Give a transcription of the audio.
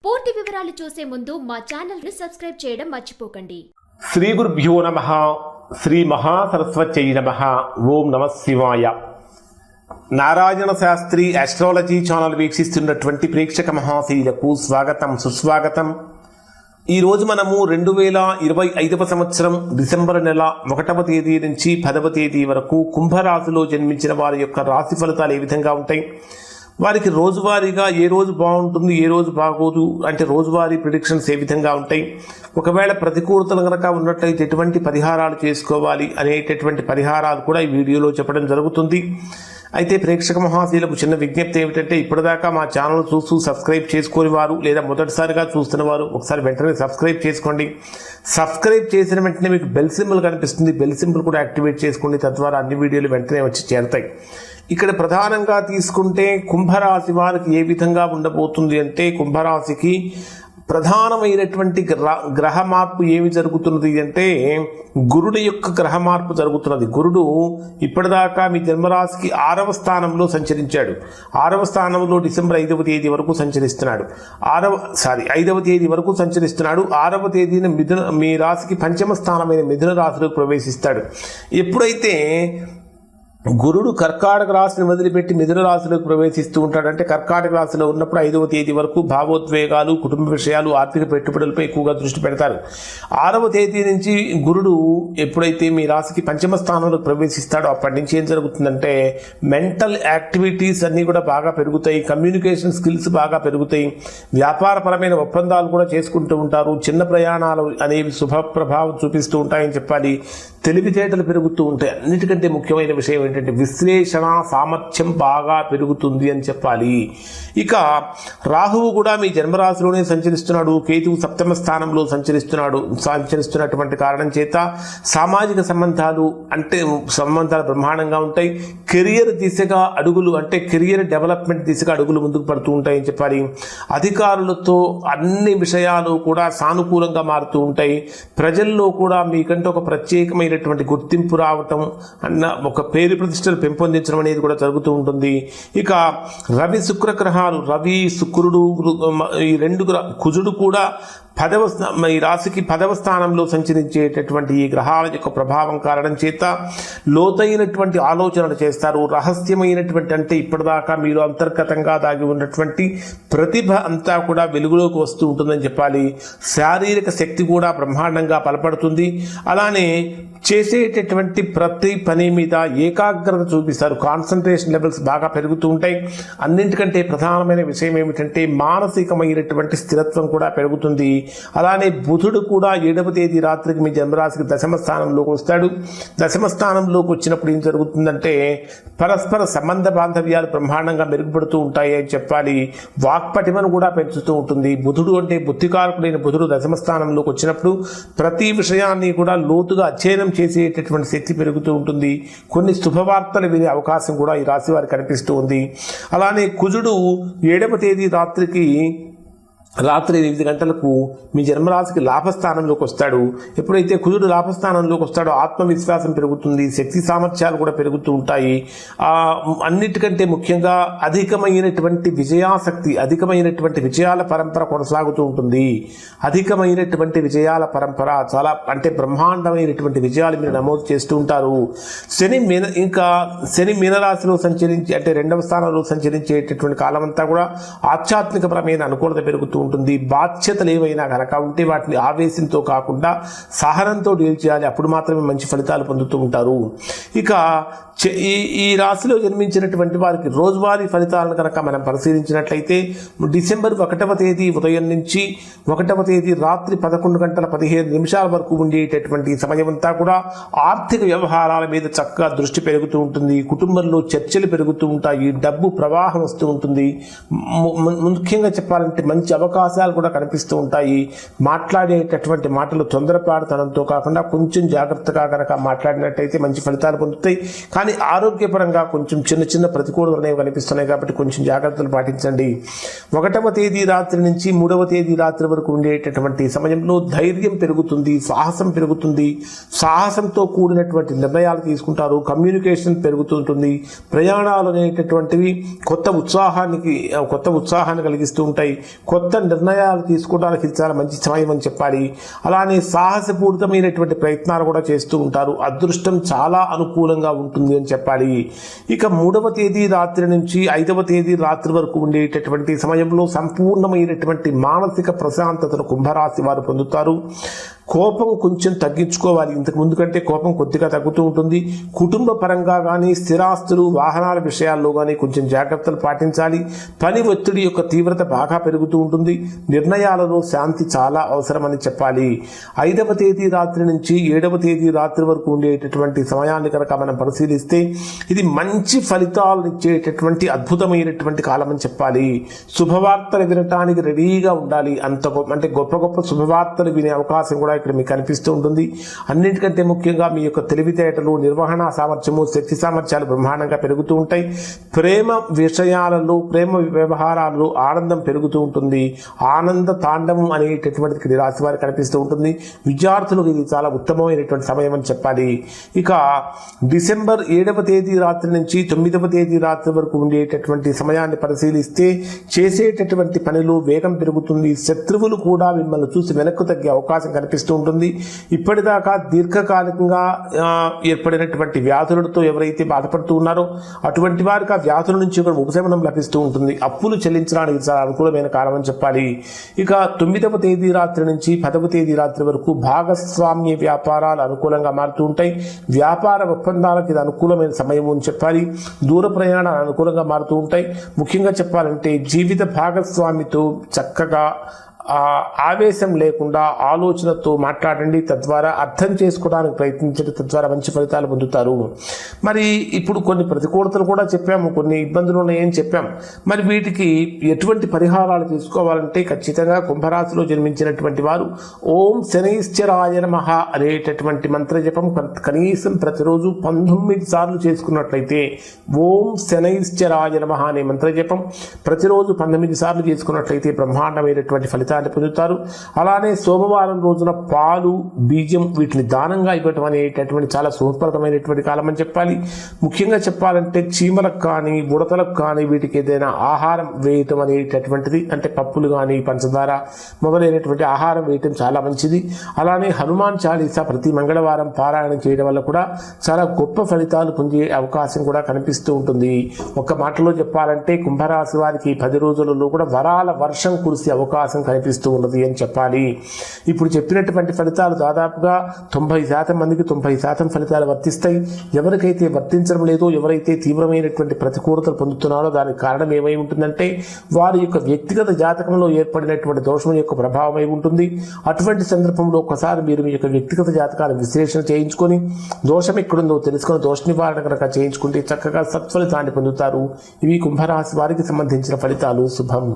పూర్తి వివరాలు చూసే ముందు మా ఛానల్ ని సబ్స్క్రైబ్ చేయడం మర్చిపోకండి. శ్రీ గురుభ్యో నమః. శ్రీ మహాసరస్వత్యై నమః. ఓం నమః శివాయ. నారాయణ శాస్త్రి ఆస్ట్రాలజీ ఛానల్ వీక్షిస్తున్నటువంటి ప్రేక్షక మహాశీలకు స్వాగతం, సుస్వాగతం. ఈరోజు మనము 2025 సంవత్సరం డిసెంబర్ నెల 1వ తేదీ నుంచి 10వ తేదీ వరకు కుంభరాశిలో జన్మించిన వారి యొక్క రాశి ఫలితాలు ఏ విధంగా ఉంటాయి, వారికి రోజువారీగా ఏ రోజు బాగుంటుంది ఏ రోజు బాగోదు అంటే రోజువారీ ప్రిడిక్షన్స్ ఏ విధంగా ఉంటాయి, ఒకవేళ ప్రతికూలతలు కనుక ఉన్నట్లయితే ఎటువంటి పరిహారాలు చేసుకోవాలి అనేటటువంటి పరిహారాలు కూడా ఈ వీడియోలో చెప్పడం జరుగుతుంది. అయితే ప్రేక్షక మహాశీలకు చిన్న విజ్ఞప్తి ఏమిటంటే, ఇప్పటిదాకా మా ఛానల్ చూస్తూ సబ్స్క్రైబ్ చేసుకుని వారు లేదా మొదటిసారిగా చూస్తున్న వారు ఒకసారి వెంటనే సబ్స్క్రైబ్ చేసుకోండి. సబ్స్క్రైబ్ చేసిన వెంటనే మీకు బెల్ సింబల్ కనిపిస్తుంది, బెల్ సింబల్ కూడా యాక్టివేట్ చేసుకోండి. తద్వారా అన్ని వీడియోలు వెంటనే వచ్చి చేరుతాయి. ఇక్కడ ప్రధానంగా తీసుకుంటే కుంభరాశి వారికి ఏ విధంగా ఉండబోతుంది అంటే, కుంభరాశికి ప్రధానమైనటువంటి గ్రహ మార్పు ఏమి జరుగుతున్నది అంటే, గురుడు యొక్క గ్రహ మార్పు జరుగుతున్నది. గురుడు ఇప్పటిదాకా మీ జన్మరాశికి 6వ స్థానంలో సంచరించాడు. 6వ స్థానంలో డిసెంబర్ 5వ తేదీ వరకు సంచరిస్తున్నాడు. 5వ తేదీ వరకు సంచరిస్తున్నాడు. 6వ తేదీన మీ రాశికి 5వ స్థానమైన మిథున రాశిలోకి ప్రవేశిస్తాడు. ఎప్పుడైతే గురుడు కర్కాటక రాశిని వదిలిపెట్టి మిథున రాశిలోకి ప్రవేశిస్తూ ఉంటాడు అంటే, కర్కాటక రాశిలో ఉన్నప్పుడు 5వ తేదీ వరకు భావోద్వేగాలు, కుటుంబ విషయాలు, ఆర్థిక పెట్టుబడులపై ఎక్కువగా దృష్టి పెడతారు. 6వ తేదీ నుంచి గురుడు ఎప్పుడైతే మీ రాశికి 5వ స్థానంలో ప్రవేశిస్తాడో అప్పటి నుంచి ఏం జరుగుతుందంటే, మెంటల్ యాక్టివిటీస్ అన్నీ కూడా బాగా పెరుగుతాయి, కమ్యూనికేషన్ స్కిల్స్ బాగా పెరుగుతాయి, వ్యాపారపరమైన ఒప్పందాలు కూడా చేసుకుంటూ ఉంటారు, చిన్న ప్రయాణాలు అనేవి శుభ ప్రభావం చూపిస్తూ ఉంటాయని చెప్పాలి, తెలివితేటలు పెరుగుతూ ఉంటాయి. అన్నిటికంటే ముఖ్యమైన విషయం ఏంటంటే, విశ్లేషణ సామర్థ్యం బాగా పెరుగుతుంది అని చెప్పాలి. ఇక రాహువు కూడా మీ జన్మరాశిలోనే సంచరిస్తున్నాడు. కేతువు 7వ స్థానంలో సంచరిస్తున్నటువంటి కారణం చేత సామాజిక సంబంధాలు బ్రహ్మాండంగా ఉంటాయి. కెరియర్ దిశగా అడుగులు అంటే కెరియర్ డెవలప్మెంట్ దిశగా అడుగులు ముందుకు పడుతూ ఉంటాయని చెప్పాలి. అధికారులతో అన్ని విషయాలు కూడా సానుకూలంగా మారుతూ ఉంటాయి. ప్రజల్లో కూడా మీకంటే ఒక ప్రత్యేకమైనటువంటి గుర్తింపు రావటం అన్న ఒక పేరు ప్రతిష్టలు పెంపొందించడం అనేది కూడా జరుగుతూ ఉంటుంది. ఇక రవి శుక్ర గ్రహాలు, రవి శుక్రుడు ఈ రెండు కుజుడు కూడా ఈ రాశికి 10వ స్థానంలో సంచరించేటటువంటి ఈ గ్రహాల యొక్క ప్రభావం కారణం చేత లోతైనటువంటి ఆలోచనలు చేస్తారు. రహస్యమైనటువంటి అంటే ఇప్పటిదాకా మీరు అంతర్గతంగా దాగి ఉన్నటువంటి ప్రతిభ అంతా కూడా వెలుగులోకి వస్తూ ఉంటుందని చెప్పాలి. శారీరక శక్తి కూడా బ్రహ్మాండంగా బలపడుతుంది. అలానే చేసేటటువంటి ప్రతి పని మీద ఏకాగ్రత చూపిస్తారు. కాన్సన్ట్రేషన్ లెవెల్స్ బాగా పెరుగుతూ ఉంటాయి. అన్నింటికంటే ప్రధానమైన విషయం ఏమిటంటే, మానసికమైనటువంటి స్థిరత్వం కూడా పెరుగుతుంది. అలానే బుధుడు కూడా 7వ తేదీ రాత్రికి మీ జన్మరాశికి 10వ స్థానంలోకి వస్తాడు. 10వ స్థానంలోకి వచ్చినప్పుడు ఏం జరుగుతుందంటే, పరస్పర సంబంధ బాంధవ్యాలు బ్రహ్మాండంగా మెరుగుపడుతూ ఉంటాయి అని చెప్పాలి. వాక్పటిమను కూడా పెంచుతూ ఉంటుంది. బుధుడు అంటే బుద్ధికారకుడైన బుధుడు 10వ స్థానంలోకి వచ్చినప్పుడు ప్రతి విషయాన్ని కూడా లోతుగా అధ్యయనం చేసేటటువంటి శక్తి పెరుగుతూ ఉంటుంది. కొన్ని శుభవార్తలు వినే అవకాశం కూడా ఈ రాశి వారికి కనిపిస్తూ ఉంది. అలానే కుజుడు 7వ తేదీ రాత్రి 8 గంటలకు మీ జన్మరాశికి లాభస్థానంలోకి వస్తాడు. ఎప్పుడైతే కుజుడు లాభస్థానంలోకి వస్తాడో ఆత్మవిశ్వాసం పెరుగుతుంది, శక్తి సామర్థ్యాలు కూడా పెరుగుతూ ఉంటాయి. అన్నిటికంటే ముఖ్యంగా అధికమైనటువంటి విజయాసక్తి, అధికమైనటువంటి విజయాల పరంపర కొనసాగుతూ ఉంటుంది. అధికమైనటువంటి విజయాల పరంపర చాలా అంటే బ్రహ్మాండమైనటువంటి విజయాలు మీరు నమోదు చేస్తూ ఉంటారు. శని మీనరాశిలో సంచరించి అంటే 2వ స్థానంలో సంచరించేటటువంటి కాలం అంతా కూడా ఆధ్యాత్మికపరమైన అనుకూలత పెరుగుతూ ఉంటుంది. బాధ్యతలు ఏవైనా కనుక ఉంటే వాటిని ఆవేశంతో కాకుండా సహనంతో డీల్ చేయాలి. అప్పుడు మాత్రమే మంచి ఫలితాలు పొందుతూ ఉంటారు. ఇక ఈ రాశిలో జన్మించినటువంటి వారికి రోజువారీ ఫలితాలను కనుక మనం పరిశీలించినట్లయితే, డిసెంబర్ 1వ తేదీ ఉదయం నుంచి 1వ తేదీ రాత్రి 11:15 వరకు ఉండేటటువంటి సమయం అంతా కూడా ఆర్థిక వ్యవహారాల మీద చక్కగా దృష్టి పెరుగుతూ ఉంటుంది. కుటుంబంలో చర్చలు పెరుగుతూ ఉంటాయి. డబ్బు ప్రవాహం వస్తూ ఉంటుంది. ముఖ్యంగా చెప్పాలంటే మంచి అవకాశాలు కూడా కనిపిస్తూ ఉంటాయి. మాట్లాడేటటువంటి మాటలు తొందరపాటుతనంతో కాకుండా కొంచెం జాగ్రత్తగా కనుక మాట్లాడినట్టయితే మంచి ఫలితాలు పొందుతాయి. కానీ ఆరోగ్యపరంగా కొంచెం చిన్న ప్రతికూలతలు అనేవి కనిపిస్తున్నాయి కాబట్టి కొంచెం జాగ్రత్తలు పాటించండి. 1వ తేదీ రాత్రి నుంచి 3వ తేదీ రాత్రి వరకు ఉండేటటువంటి సమయంలో ధైర్యం పెరుగుతుంది, సాహసం పెరుగుతుంది. సాహసంతో కూడినటువంటి నిర్ణయాలు తీసుకుంటారు. కమ్యూనికేషన్ పెరుగుతుంటుంది. ప్రయాణాలు అనేటటువంటివి కొత్త ఉత్సాహాన్ని కలిగిస్తూ ఉంటాయి. కొత్త నిర్ణయాలు తీసుకోవడానికి ఇది చాలా మంచి సమయం అని చెప్పాలి. అలానే సాహసపూరితమైనటువంటి ప్రయత్నాలు కూడా చేస్తూ ఉంటారు. అదృష్టం చాలా అనుకూలంగా ఉంటుంది అని చెప్పాలి. ఇక 3వ తేదీ రాత్రి నుంచి 5వ తేదీ రాత్రి వరకు ఉండేటటువంటి సమయంలో సంపూర్ణమైనటువంటి మానసిక ప్రశాంతతను కుంభరాశి వారు పొందుతారు. కోపం కొంచెం తగ్గించుకోవాలి. ఇంతకు ముందు కంటే కోపం కొద్దిగా తగ్గుతూ ఉంటుంది. కుటుంబ పరంగా కానీ స్థిరాస్తులు వాహనాల విషయాల్లో కానీ కొంచెం జాగ్రత్తలు పాటించాలి. పని ఒత్తిడి యొక్క తీవ్రత బాగా పెరుగుతూ ఉంటుంది. నిర్ణయాలలో శాంతి చాలా అవసరమని చెప్పాలి. 5వ తేదీ రాత్రి నుంచి 7వ తేదీ రాత్రి వరకు ఉండేటటువంటి సమయాన్ని కనుక మనం పరిశీలిస్తే ఇది మంచి ఫలితాలను ఇచ్చేటటువంటి అద్భుతమైనటువంటి కాలం అని చెప్పాలి. శుభవార్తలు వినటానికి రెడీగా ఉండాలి. అంటే గొప్ప గొప్ప శుభవార్తలు వినే అవకాశం కూడా ఇక్కడ మీకు కనిపిస్తూ ఉంటుంది. అన్నిటికంటే ముఖ్యంగా మీ యొక్క తెలివితేటలు, నిర్వహణ సామర్థ్యము, శక్తి సామర్థ్యాలు బ్రహ్మాండంగా పెరుగుతూ ఉంటాయి. ప్రేమ విషయాలలో, ప్రేమ వ్యవహారాల్లో ఆనందం పెరుగుతూ ఉంటుంది. ఆనంద తాండవం అనేటటువంటిది రాశి వారికి కనిపిస్తూ ఉంటుంది. విద్యార్థులకు ఇది చాలా ఉత్తమమైనటువంటి సమయం అని చెప్పాలి. ఇక డిసెంబర్ 7వ తేదీ రాత్రి నుంచి 9వ తేదీ రాత్రి వరకు ఉండేటటువంటి సమయాన్ని పరిశీలిస్తే చేసేటటువంటి పనిలో వేగం పెరుగుతుంది. శత్రువులు కూడా మిమ్మల్ని చూసి వెనక్కు తగ్గే అవకాశం కనిపిస్తుంది ఉంటుంది. ఇప్పటిదాకా దీర్ఘకాలికంగా ఏర్పడినటువంటి వ్యాధులతో ఎవరైతే బాధపడుతూ ఉన్నారో అటువంటి వారికి ఆ వ్యాధుల నుంచి ఒక ఉపశమనం లభిస్తూ ఉంటుంది. అప్పులు చెల్లించడానికి చాలా అనుకూలమైన కాలం అని చెప్పాలి. ఇక 9వ తేదీ రాత్రి నుంచి 10వ తేదీ రాత్రి వరకు భాగస్వామ్య వ్యాపారాలు అనుకూలంగా మారుతూ ఉంటాయి. వ్యాపార ఒప్పందాలకు ఇది అనుకూలమైన సమయం అని చెప్పాలి. దూర ప్రయాణాలు అనుకూలంగా మారుతూ ఉంటాయి. ముఖ్యంగా చెప్పాలంటే జీవిత భాగస్వామితో చక్కగా ఆవేశం లేకుండా ఆలోచనతో మాట్లాడండి. తద్వారా అర్థం చేసుకోవడానికి ప్రయత్నించండి. తద్వారా మంచి ఫలితాలు పొందుతారు. మరి ఇప్పుడు కొన్ని ప్రతికూలతలు కూడా చెప్పాము, కొన్ని ఇబ్బందులు ఉన్నాయని చెప్పాం. మరి వీటికి ఎటువంటి పరిహారాలు తీసుకోవాలంటే ఖచ్చితంగా కుంభరాశిలో జన్మించినటువంటి వారు ఓం శనైశ్చరాయ నమః అనేటటువంటి మంత్ర జపం కనీసం ప్రతిరోజు 19 సార్లు చేసుకున్నట్లయితే, ఓం శనైశ్చరాయ నమః అనే మంత్ర జపం ప్రతిరోజు 19 సార్లు చేసుకున్నట్లయితే బ్రహ్మాండమైనటువంటి ఫలితాలు పొందుతారు. అలానే సోమవారం రోజున పాలు, బీజం వీటిని దానంగా ఇవ్వటం అనేటటువంటి చాలా శుభప్రదమైనటువంటి కాలం అని చెప్పాలి. ముఖ్యంగా చెప్పాలంటే చీమలకు కానీ ఉడతలకు కానీ వీటికి ఏదైనా ఆహారం వేయటం అనేటటువంటిది, అంటే పప్పులు కానీ పంచదార మొదలైనటువంటి ఆహారం వేయటం చాలా మంచిది. అలానే హనుమాన్ చాలీసా ప్రతి మంగళవారం పారాయణం చేయడం వల్ల కూడా చాలా గొప్ప ఫలితాలు పొందే అవకాశం కూడా కనిపిస్తూ ఉంటుంది. ఒక మాటలో చెప్పాలంటే కుంభరాశి వారికి 10 రోజులలో కూడా వరాల వర్షం కురిసే అవకాశం కనిపిస్తూ ఉన్నది అని చెప్పాలి. ఇప్పుడు చెప్పినటువంటి ఫలితాలు దాదాపుగా 90% మందికి 90% ఫలితాలు వర్తిస్తాయి. ఎవరికైతే వర్తించడం లేదో, ఎవరైతే తీవ్రమైనటువంటి ప్రతికూలతలు పొందుతున్నారో దానికి కారణం ఏమై ఉంటుందంటే వారి యొక్క వ్యక్తిగత జాతకంలో ఏర్పడినటువంటి దోషం యొక్క ప్రభావం అయి ఉంటుంది. అటువంటి సందర్భంలో ఒకసారి మీరు మీ యొక్క వ్యక్తిగత జాతకాన్ని విశ్లేషణ చేయించుకొని దోషం ఎక్కడుందో తెలుసుకొని దోష నివారణ కనుక చేయించుకుంటే చక్కగా సత్ఫలితాన్ని పొందుతారు. ఇవి కుంభరాశి వారికి సంబంధించిన ఫలితాలు. శుభం.